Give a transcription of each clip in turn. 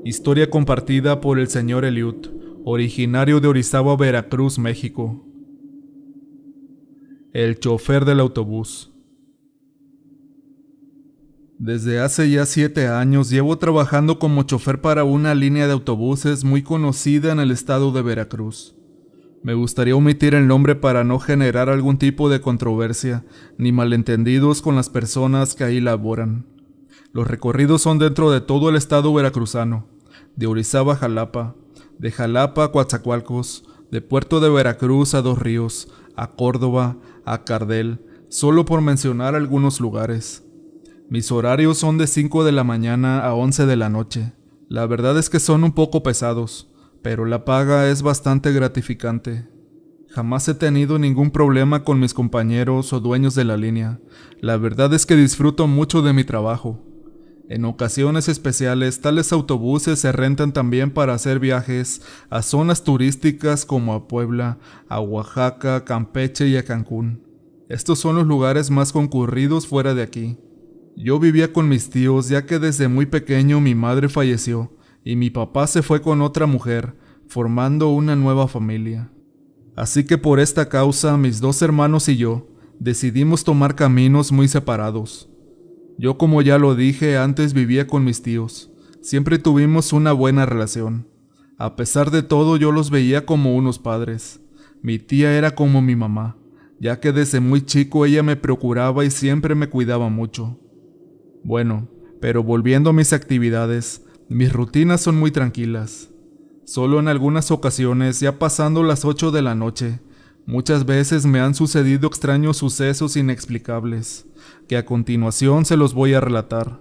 Historia compartida por el señor Eliud, originario de Orizaba, Veracruz, México. El chofer del autobús. Desde hace ya 7 años llevo trabajando como chofer para una línea de autobuses muy conocida en el estado de Veracruz. Me gustaría omitir el nombre para no generar algún tipo de controversia ni malentendidos con las personas que ahí laboran. Los recorridos son dentro de todo el estado veracruzano, de Orizaba a Jalapa, de Jalapa a Coatzacoalcos, de Puerto de Veracruz a Dos Ríos, a Córdoba, a Cardel, solo por mencionar algunos lugares. Mis horarios son de 5 de la mañana a 11 de la noche. La verdad es que son un poco pesados, pero la paga es bastante gratificante. Jamás he tenido ningún problema con mis compañeros o dueños de la línea. La verdad es que disfruto mucho de mi trabajo. En ocasiones especiales, tales autobuses se rentan también para hacer viajes a zonas turísticas como a Puebla, a Oaxaca, Campeche y a Cancún. Estos son los lugares más concurridos fuera de aquí. Yo vivía con mis tíos ya que desde muy pequeño mi madre falleció y mi papá se fue con otra mujer, formando una nueva familia. Así que por esta causa mis 2 hermanos y yo decidimos tomar caminos muy separados. Yo, como ya lo dije, antes vivía con mis tíos. Siempre tuvimos una buena relación. A pesar de todo, yo los veía como unos padres. Mi tía era como mi mamá, ya que desde muy chico ella me procuraba y siempre me cuidaba mucho. Bueno, pero volviendo a mis actividades, mis rutinas son muy tranquilas. Solo en algunas ocasiones, ya pasando las 8 de la noche, muchas veces me han sucedido extraños sucesos inexplicables, que a continuación se los voy a relatar.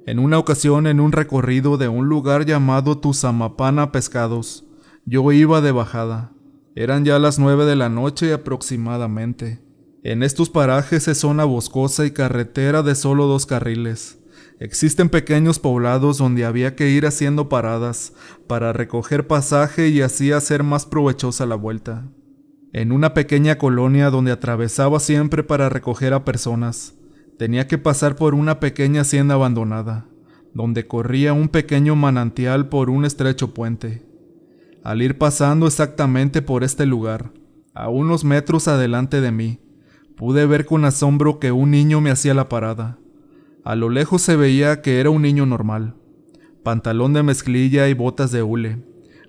En una ocasión, en un recorrido de un lugar llamado Tuzamapán a Pescados, yo iba de bajada. Eran ya las 9 de la noche aproximadamente. En estos parajes es zona boscosa y carretera de solo 2 carriles. Existen pequeños poblados donde había que ir haciendo paradas para recoger pasaje y así hacer más provechosa la vuelta. En una pequeña colonia donde atravesaba siempre para recoger a personas, tenía que pasar por una pequeña hacienda abandonada, donde corría un pequeño manantial por un estrecho puente. Al ir pasando exactamente por este lugar, a unos metros adelante de mí, pude ver con asombro que un niño me hacía la parada. A lo lejos se veía que era un niño normal, pantalón de mezclilla y botas de hule,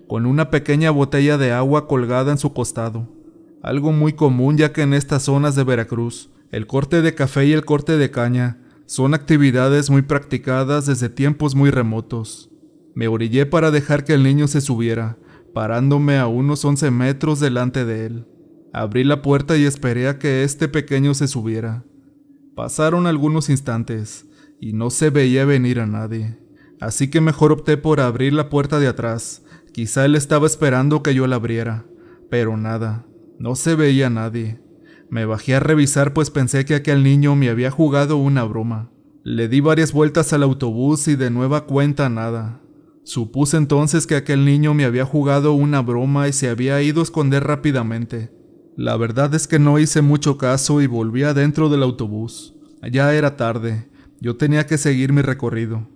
con una pequeña botella de agua colgada en su costado. Algo muy común ya que en estas zonas de Veracruz, el corte de café y el corte de caña son actividades muy practicadas desde tiempos muy remotos. Me orillé para dejar que el niño se subiera, parándome a unos 11 metros delante de él. Abrí la puerta y esperé a que este pequeño se subiera. Pasaron algunos instantes y no se veía venir a nadie, así que mejor opté por abrir la puerta de atrás. Quizá él estaba esperando que yo la abriera, pero nada. No se veía nadie. Me bajé a revisar pues pensé que aquel niño me había jugado una broma. Le di varias vueltas al autobús y de nueva cuenta nada. Supuse entonces que aquel niño me había jugado una broma y se había ido a esconder rápidamente. La verdad es que no hice mucho caso y volví adentro del autobús. Ya era tarde. Yo tenía que seguir mi recorrido,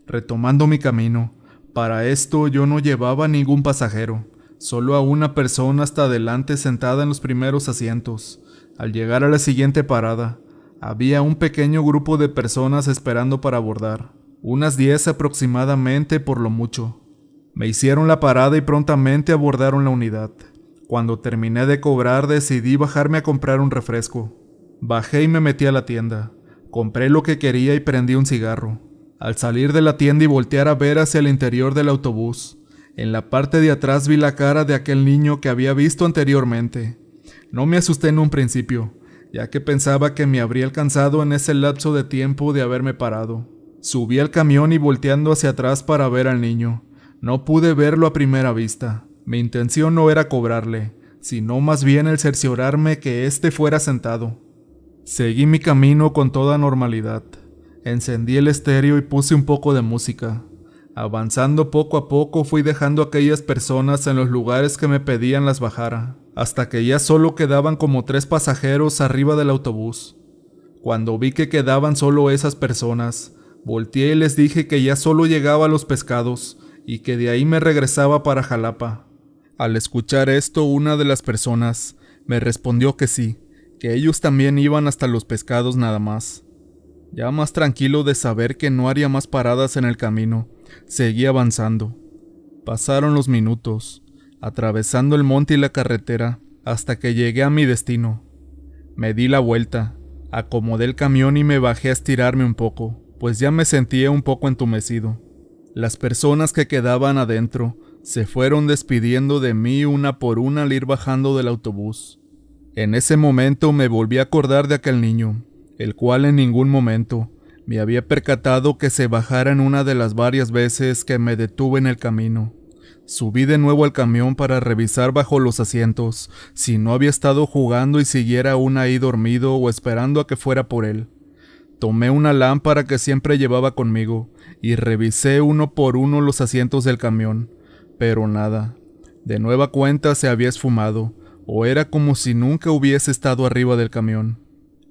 retomando mi camino. Para esto yo no llevaba ningún pasajero. Solo a una persona hasta adelante sentada en los primeros asientos. Al llegar a la siguiente parada, había un pequeño grupo de personas esperando para abordar, unas 10 aproximadamente por lo mucho. Me hicieron la parada y prontamente abordaron la unidad. Cuando terminé de cobrar decidí bajarme a comprar un refresco. Bajé y me metí a la tienda. Compré lo que quería y prendí un cigarro. Al salir de la tienda y voltear a ver hacia el interior del autobús, en la parte de atrás vi la cara de aquel niño que había visto anteriormente. No me asusté en un principio, ya que pensaba que me habría alcanzado en ese lapso de tiempo de haberme parado. Subí al camión y volteando hacia atrás para ver al niño. No pude verlo a primera vista. Mi intención no era cobrarle, sino más bien el cerciorarme que éste fuera sentado. Seguí mi camino con toda normalidad. Encendí el estéreo y puse un poco de música. Avanzando poco a poco fui dejando a aquellas personas en los lugares que me pedían las bajara, hasta que ya solo quedaban como 3 pasajeros arriba del autobús. Cuando vi que quedaban solo esas personas, volteé y les dije que ya solo llegaba a Los Pescados y que de ahí me regresaba para Jalapa. Al escuchar esto, una de las personas me respondió que sí, que ellos también iban hasta Los Pescados nada más. Ya más tranquilo de saber que no haría más paradas en el camino, seguí avanzando. Pasaron los minutos, atravesando el monte y la carretera, hasta que llegué a mi destino. Me di la vuelta, acomodé el camión y me bajé a estirarme un poco, pues ya me sentía un poco entumecido. Las personas que quedaban adentro se fueron despidiendo de mí una por una al ir bajando del autobús. En ese momento me volví a acordar de aquel niño, el cual en ningún momento me había percatado que se bajara en una de las varias veces que me detuve en el camino. Subí de nuevo al camión para revisar bajo los asientos si no había estado jugando y siguiera aún ahí dormido o esperando a que fuera por él. Tomé una lámpara que siempre llevaba conmigo y revisé uno por uno los asientos del camión, pero nada. De nueva cuenta se había esfumado, o era como si nunca hubiese estado arriba del camión.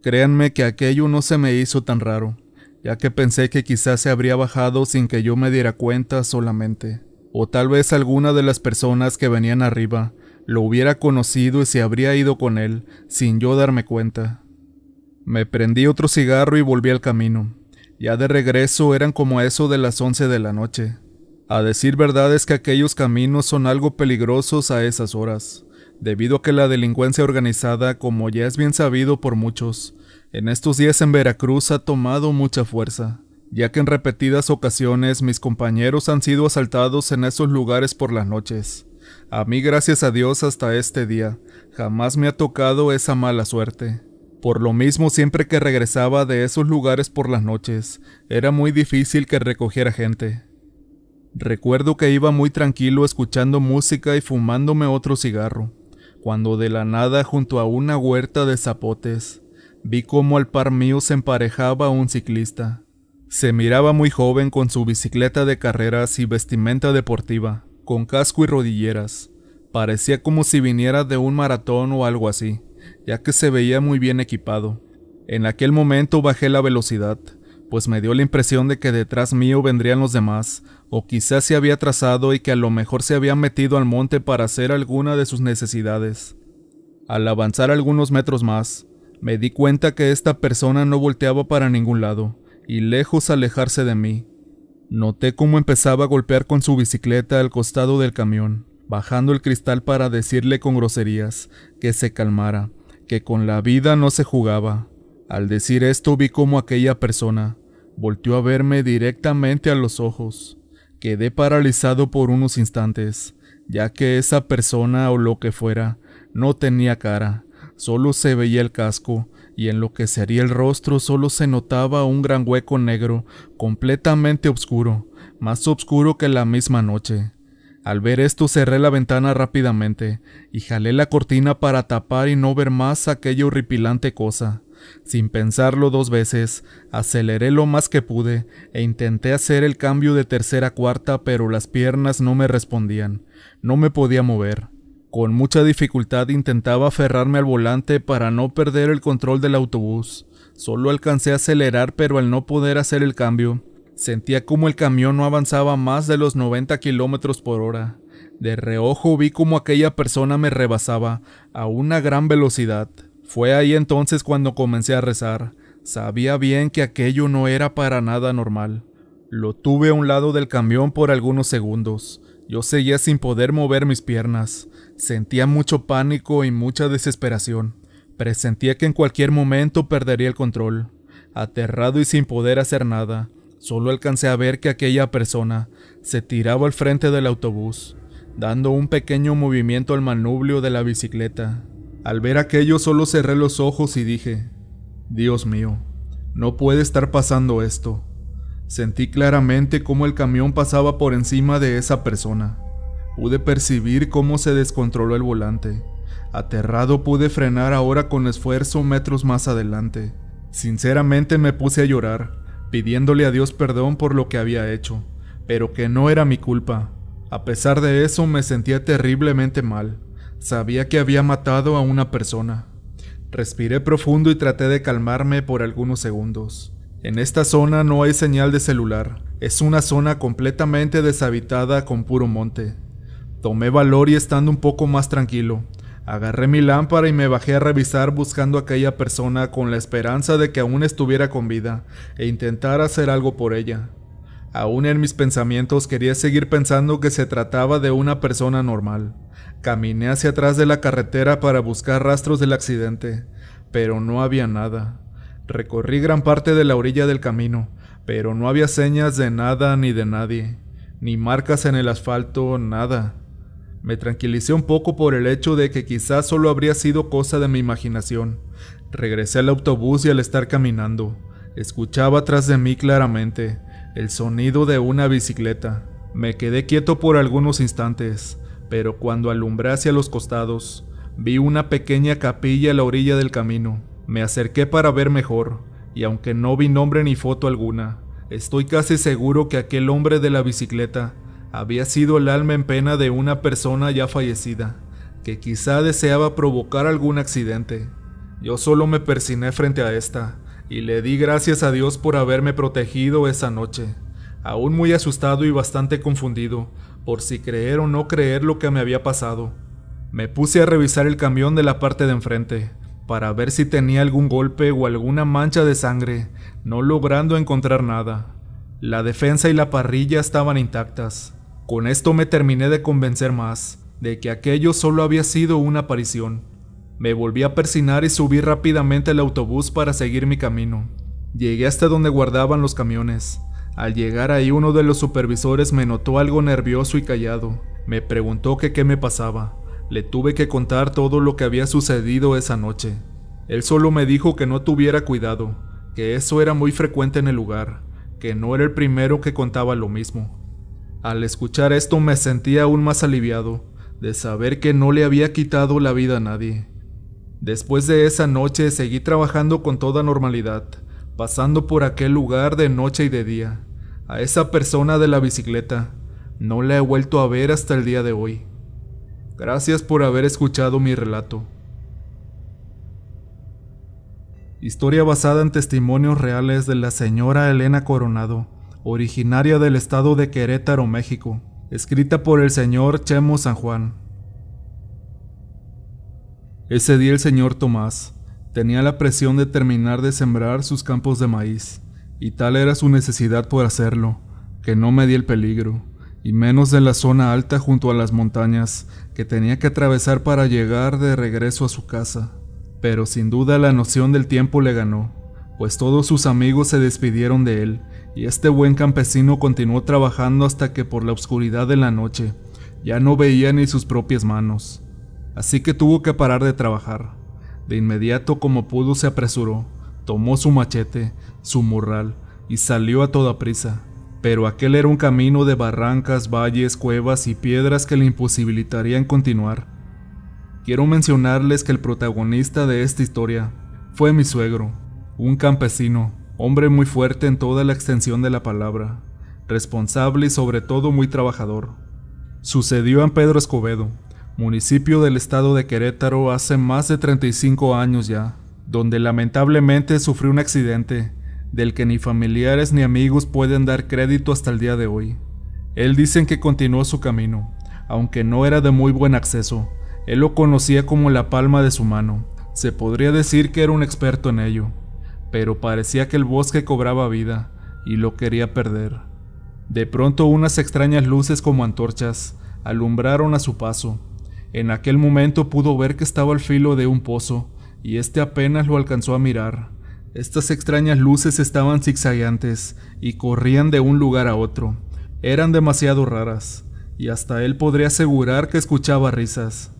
Créanme que aquello no se me hizo tan raro, ya que pensé que quizás se habría bajado sin que yo me diera cuenta solamente. O tal vez alguna de las personas que venían arriba lo hubiera conocido y se habría ido con él, sin yo darme cuenta. Me prendí otro cigarro y volví al camino. Ya de regreso eran como a eso de las 11 de la noche. A decir verdad es que aquellos caminos son algo peligrosos a esas horas, debido a que la delincuencia organizada, como ya es bien sabido por muchos, en estos días en Veracruz ha tomado mucha fuerza, ya que en repetidas ocasiones mis compañeros han sido asaltados en esos lugares por las noches. A mí, gracias a Dios, hasta este día, jamás me ha tocado esa mala suerte. Por lo mismo, siempre que regresaba de esos lugares por las noches, era muy difícil que recogiera gente. Recuerdo que iba muy tranquilo escuchando música y fumándome otro cigarro, cuando de la nada, junto a una huerta de zapotes, vi cómo al par mío se emparejaba un ciclista. Se miraba muy joven con su bicicleta de carreras y vestimenta deportiva, con casco y rodilleras. Parecía como si viniera de un maratón o algo así, ya que se veía muy bien equipado. En aquel momento bajé la velocidad, pues me dio la impresión de que detrás mío vendrían los demás, o quizás se había atrasado y que a lo mejor se había metido al monte para hacer alguna de sus necesidades. Al avanzar algunos metros más, me di cuenta que esta persona no volteaba para ningún lado, y lejos alejarse de mí. Noté cómo empezaba a golpear con su bicicleta al costado del camión, bajando el cristal para decirle con groserías que se calmara, que con la vida no se jugaba. Al decir esto vi cómo aquella persona volteó a verme directamente a los ojos. Quedé paralizado por unos instantes, ya que esa persona o lo que fuera no tenía cara, solo se veía el casco, y en lo que sería el rostro solo se notaba un gran hueco negro, completamente oscuro, más oscuro que la misma noche. Al ver esto cerré la ventana rápidamente, y jalé la cortina para tapar y no ver más aquella horripilante cosa. Sin pensarlo 2 veces, aceleré lo más que pude, e intenté hacer el cambio de tercera a cuarta, pero las piernas no me respondían, no me podía mover. Con mucha dificultad intentaba aferrarme al volante para no perder el control del autobús. Solo alcancé a acelerar, pero al no poder hacer el cambio, sentía como el camión no avanzaba más de los 90 kilómetros por hora. De reojo vi como aquella persona me rebasaba a una gran velocidad. Fue ahí entonces cuando comencé a rezar. Sabía bien que aquello no era para nada normal. Lo tuve a un lado del camión por algunos segundos. Yo seguía sin poder mover mis piernas. Sentía mucho pánico y mucha desesperación. Presentía que en cualquier momento perdería el control. Aterrado y sin poder hacer nada, solo alcancé a ver que aquella persona se tiraba al frente del autobús, dando un pequeño movimiento al manubrio de la bicicleta. Al ver aquello solo cerré los ojos y dije: Dios mío, no puede estar pasando esto. Sentí claramente cómo el camión pasaba por encima de esa persona. Pude percibir cómo se descontroló el volante. Aterrado pude frenar ahora con esfuerzo metros más adelante. Sinceramente me puse a llorar, pidiéndole a Dios perdón por lo que había hecho, pero que no era mi culpa. A pesar de eso me sentía terriblemente mal. Sabía que había matado a una persona. Respiré profundo y traté de calmarme por algunos segundos. En esta zona no hay señal de celular. Es una zona completamente deshabitada con puro monte. Tomé valor y estando un poco más tranquilo, agarré mi lámpara y me bajé a revisar buscando a aquella persona con la esperanza de que aún estuviera con vida e intentar hacer algo por ella. Aún en mis pensamientos quería seguir pensando que se trataba de una persona normal. Caminé hacia atrás de la carretera para buscar rastros del accidente, pero no había nada. Recorrí gran parte de la orilla del camino, pero no había señas de nada ni de nadie, ni marcas en el asfalto, nada. Me tranquilicé un poco por el hecho de que quizás solo habría sido cosa de mi imaginación. Regresé al autobús y al estar caminando, escuchaba atrás de mí claramente el sonido de una bicicleta. Me quedé quieto por algunos instantes, pero cuando alumbré hacia los costados, vi una pequeña capilla a la orilla del camino. Me acerqué para ver mejor, y aunque no vi nombre ni foto alguna, estoy casi seguro que aquel hombre de la bicicleta había sido el alma en pena de una persona ya fallecida, que quizá deseaba provocar algún accidente. Yo solo me persigné frente a esta, y le di gracias a Dios por haberme protegido esa noche, aún muy asustado y bastante confundido, por si creer o no creer lo que me había pasado. Me puse a revisar el camión de la parte de enfrente, para ver si tenía algún golpe o alguna mancha de sangre, no logrando encontrar nada. La defensa y la parrilla estaban intactas. Con esto me terminé de convencer más, de que aquello solo había sido una aparición. Me volví a persignar y subí rápidamente al autobús para seguir mi camino. Llegué hasta donde guardaban los camiones. Al llegar ahí uno de los supervisores me notó algo nervioso y callado. Me preguntó que qué me pasaba. Le tuve que contar todo lo que había sucedido esa noche. Él solo me dijo que no tuviera cuidado, que eso era muy frecuente en el lugar, que no era el primero que contaba lo mismo. Al escuchar esto me sentí aún más aliviado, de saber que no le había quitado la vida a nadie. Después de esa noche seguí trabajando con toda normalidad, pasando por aquel lugar de noche y de día. A esa persona de la bicicleta no la he vuelto a ver hasta el día de hoy. Gracias por haber escuchado mi relato. Historia basada en testimonios reales de la señora Elena Coronado, originaria del estado de Querétaro, México, escrita por el señor Chemo San Juan. Ese día el señor Tomás tenía la presión de terminar de sembrar sus campos de maíz, y tal era su necesidad por hacerlo, que no medía el peligro, y menos de la zona alta junto a las montañas que tenía que atravesar para llegar de regreso a su casa. Pero sin duda la noción del tiempo le ganó, pues todos sus amigos se despidieron de él, y este buen campesino continuó trabajando hasta que por la oscuridad de la noche ya no veía ni sus propias manos. Así que tuvo que parar de trabajar. De inmediato, como pudo, se apresuró, tomó su machete, su morral y salió a toda prisa. Pero aquel era un camino de barrancas, valles, cuevas y piedras que le imposibilitarían continuar. Quiero mencionarles que el protagonista de esta historia fue mi suegro, un campesino, hombre muy fuerte en toda la extensión de la palabra, responsable y sobre todo muy trabajador. Sucedió en Pedro Escobedo, municipio del estado de Querétaro, hace más de 35 años ya, donde lamentablemente sufrió un accidente del que ni familiares ni amigos pueden dar crédito hasta el día de hoy. Él dicen que continuó su camino, aunque no era de muy buen acceso. Él lo conocía como la palma de su mano. Se podría decir que era un experto en ello, pero parecía que el bosque cobraba vida y lo quería perder. De pronto unas extrañas luces como antorchas alumbraron a su paso. En aquel momento pudo ver que estaba al filo de un pozo y este apenas lo alcanzó a mirar. Estas extrañas luces estaban zigzagueantes y corrían de un lugar a otro. Eran demasiado raras y hasta él podría asegurar que escuchaba risas.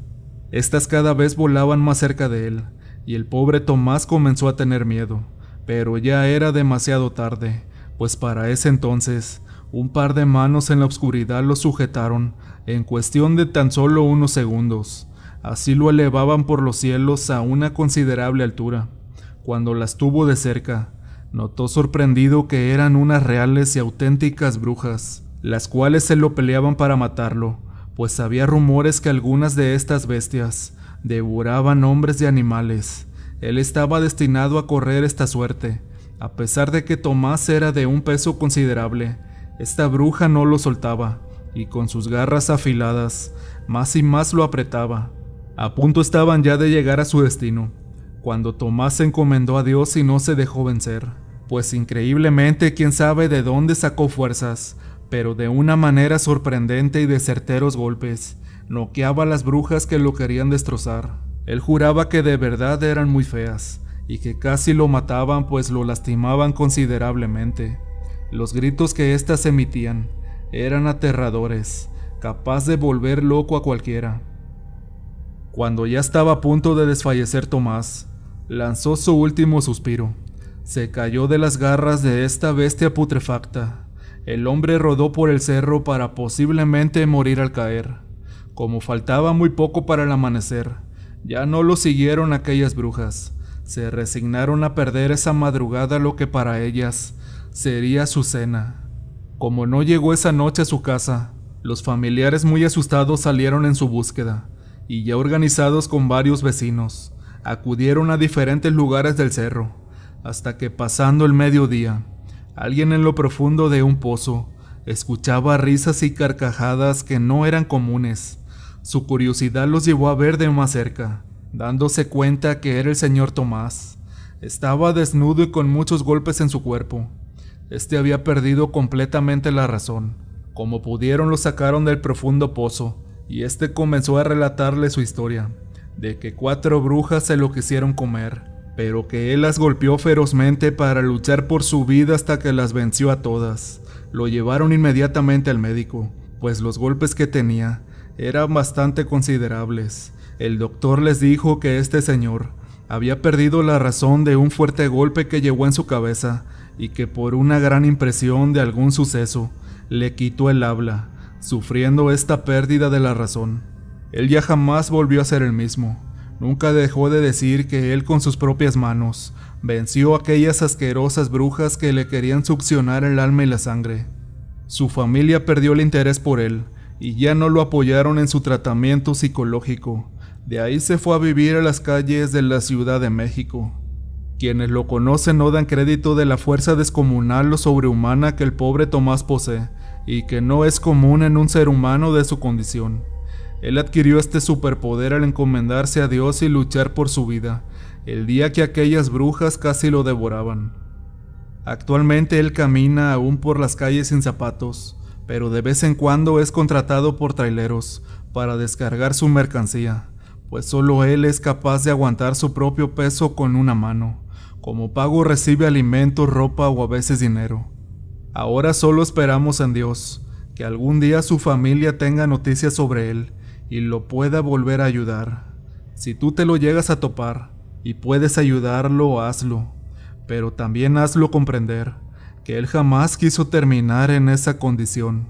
Estas cada vez volaban más cerca de él, y el pobre Tomás comenzó a tener miedo, pero ya era demasiado tarde, pues para ese entonces, un par de manos en la oscuridad lo sujetaron en cuestión de tan solo unos segundos. Así lo elevaban por los cielos a una considerable altura. Cuando las tuvo de cerca, Notó sorprendido que eran unas reales y auténticas brujas, las cuales se lo peleaban para matarlo, pues había rumores que algunas de estas bestias devoraban hombres y animales. Él estaba destinado a correr esta suerte. A pesar de que Tomás era de un peso considerable, esta bruja no lo soltaba, y con sus garras afiladas, más y más lo apretaba. A punto estaban ya de llegar a su destino, cuando Tomás se encomendó a Dios y no se dejó vencer, pues increíblemente quién sabe de dónde sacó fuerzas, pero de una manera sorprendente y de certeros golpes, noqueaba a las brujas que lo querían destrozar. Él juraba que de verdad eran muy feas, y que casi lo mataban pues lo lastimaban considerablemente. Los gritos que éstas emitían eran aterradores, capaz de volver loco a cualquiera. Cuando ya estaba a punto de desfallecer Tomás, lanzó su último suspiro. Se cayó de las garras de esta bestia putrefacta. El hombre rodó por el cerro para posiblemente morir al caer. Como faltaba muy poco para el amanecer, ya no lo siguieron aquellas brujas. Se resignaron a perder esa madrugada lo que para ellas sería su cena. Como no llegó esa noche a su casa, los familiares muy asustados salieron en su búsqueda, y ya organizados con varios vecinos, acudieron a diferentes lugares del cerro, hasta que pasando el mediodía, alguien en lo profundo de un pozo escuchaba risas y carcajadas que no eran comunes. Su curiosidad los llevó a ver de más cerca, dándose cuenta que era el señor Tomás. Estaba desnudo y con muchos golpes en su cuerpo. Este había perdido completamente la razón. Como pudieron lo sacaron del profundo pozo, y este comenzó a relatarle su historia, de que 4 brujas se lo quisieron comer, pero que él las golpeó ferozmente para luchar por su vida hasta que las venció a todas. Lo llevaron inmediatamente al médico, pues los golpes que tenía eran bastante considerables. El doctor les dijo que este señor había perdido la razón de un fuerte golpe que llegó en su cabeza y que por una gran impresión de algún suceso le quitó el habla, sufriendo esta pérdida de la razón. Él ya jamás volvió a ser el mismo. Nunca dejó de decir que él con sus propias manos venció a aquellas asquerosas brujas que le querían succionar el alma y la sangre. Su familia perdió el interés por él y ya no lo apoyaron en su tratamiento psicológico. De ahí se fue a vivir a las calles de la Ciudad de México. Quienes lo conocen no dan crédito de la fuerza descomunal o sobrehumana que el pobre Tomás posee, y que no es común en un ser humano de su condición. Él adquirió este superpoder al encomendarse a Dios y luchar por su vida, el día que aquellas brujas casi lo devoraban. Actualmente él camina aún por las calles sin zapatos, pero de vez en cuando es contratado por traileros para descargar su mercancía, pues solo él es capaz de aguantar su propio peso con una mano. Como pago recibe alimentos, ropa o a veces dinero. Ahora solo esperamos en Dios, que algún día su familia tenga noticias sobre él y lo pueda volver a ayudar. Si tú te lo llegas a topar y puedes ayudarlo, hazlo, pero también hazlo comprender que él jamás quiso terminar en esa condición.